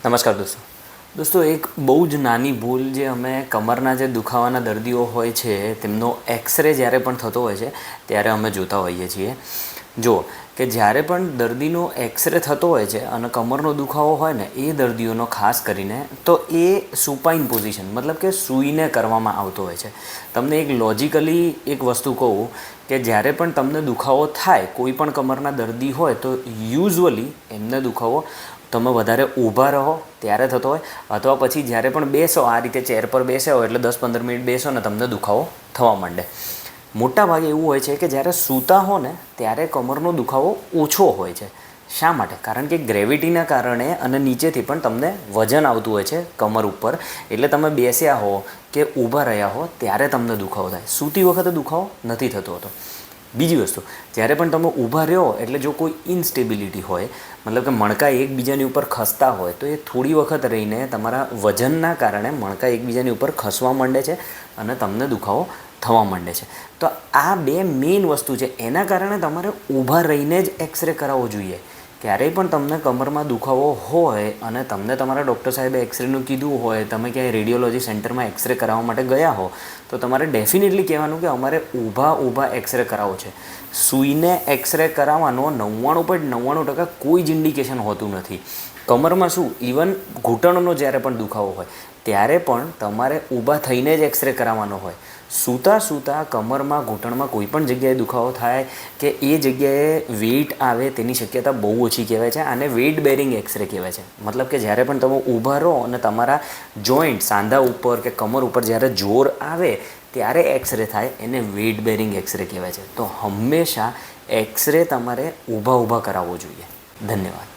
નમસ્કાર દોસ્તો એક બહુ જ નાની ભૂલ જે અમે કમરના જે દુખાવાના દર્દીઓ હોય છે તેમનો એક્સરે જ્યારે પણ થતો હોય છે ત્યારે અમે જોતા હોઈએ છીએ। જો કે જ્યારે પણ દર્દીનો એક્સરે થતો હોય છે અને કમરનો દુખાવો હોય ને એ દર્દીઓનો ખાસ કરીને તો એ સુપાઇન પોઝિશન મતલબ કે સૂઈને કરવામાં આવતો હોય છે। તમને એક લોજિકલી એક વસ્તુ કહું કે જ્યારે પણ તમને દુખાવો થાય કોઈ પણ કમરના દર્દી હોય તો યુઝ્યુઅલી એમને દુખાવો તમે વધારે ઊભા રહો ત્યારે થતો હોય અથવા પછી જ્યારે પણ બેસો આ રીતે ચેર પર બેસ્યા હોય એટલે 10-15 મિનિટ બેસો ને તમને દુખાવો થવા માંડે। મોટા ભાગે એવું હોય છે કે જ્યારે સૂતા હો ને ત્યારે કમરનો દુખાવો ઓછો હોય છે। શા માટે? કારણ કે ગ્રેવિટીના કારણે અને નીચેથી પણ તમને વજન આવતું હોય છે કમર ઉપર, એટલે તમે બેસ્યા હો કે ઊભા રહ્યા હો ત્યારે તમને દુખાવો થાય, સૂતી વખતે દુખાવો નથી થતો હોતો। બીજી વસ્તુ, જ્યારે પણ તમે ઊભા રહો એટલે જો કોઈ ઇન્સ્ટેબિલિટી હોય મતલબ કે મણકા એકબીજાની ઉપર ખસતા હોય તો એ થોડી વખત રહીને તમારા વજનના કારણે મણકા એકબીજાની ઉપર ખસવા માંડે છે અને તમને દુખાવો થવા માંડે છે। તો આ બે મેઇન વસ્તુ છે, એના કારણે તમારે ઊભા રહીને જ એક્સરે કરાવવો જોઈએ। ક્યારેય પણ તમને કમરમાં દુખાવો હોય અને તમને તમારા ડૉક્ટર સાહેબે એક્સરેનું કીધું હોય, તમે ક્યાંય રેડિયોલોજી સેન્ટરમાં એક્સરે કરાવવા માટે ગયા હો તો તમારે ડેફિનેટલી કહેવાનું કે અમારે ઊભા એક્સરે કરાવવો છે। સૂઈને એક્સરે કરાવવાનો 99.99% કોઈ જ ઇન્ડિકેશન હોતું નથી। કમરમાં શું, ઇવન ઘૂંટણનો જ્યારે પણ દુખાવો હોય ત્યારે પણ તમારે ઊભા થઈને જ એક્સરે કરાવવાનો હોય। સૂતા કમરમાં ઘૂંટણમાં કોઈ પણ જગ્યાએ દુખાવો થાય કે એ જગ્યાએ વેઇટ આવે તેની શક્યતા બહુ ઓછી કહેવાય છે। આને વેઇટ બેરિંગ એક્સરે કહેવાય છે। મતલબ કે જ્યારે પણ તમે ઊભા રહો અને તમારા જોઈન્ટ સાંધા ઉપર કે કમર ઉપર જ્યારે જોર આવે ત્યારે એક્સરે થાય એને વેઇટ બેરિંગ એક્સરે કહેવાય છે। તો હંમેશા એક્સરે તમારે ઊભા કરાવવો જોઈએ। ધન્યવાદ।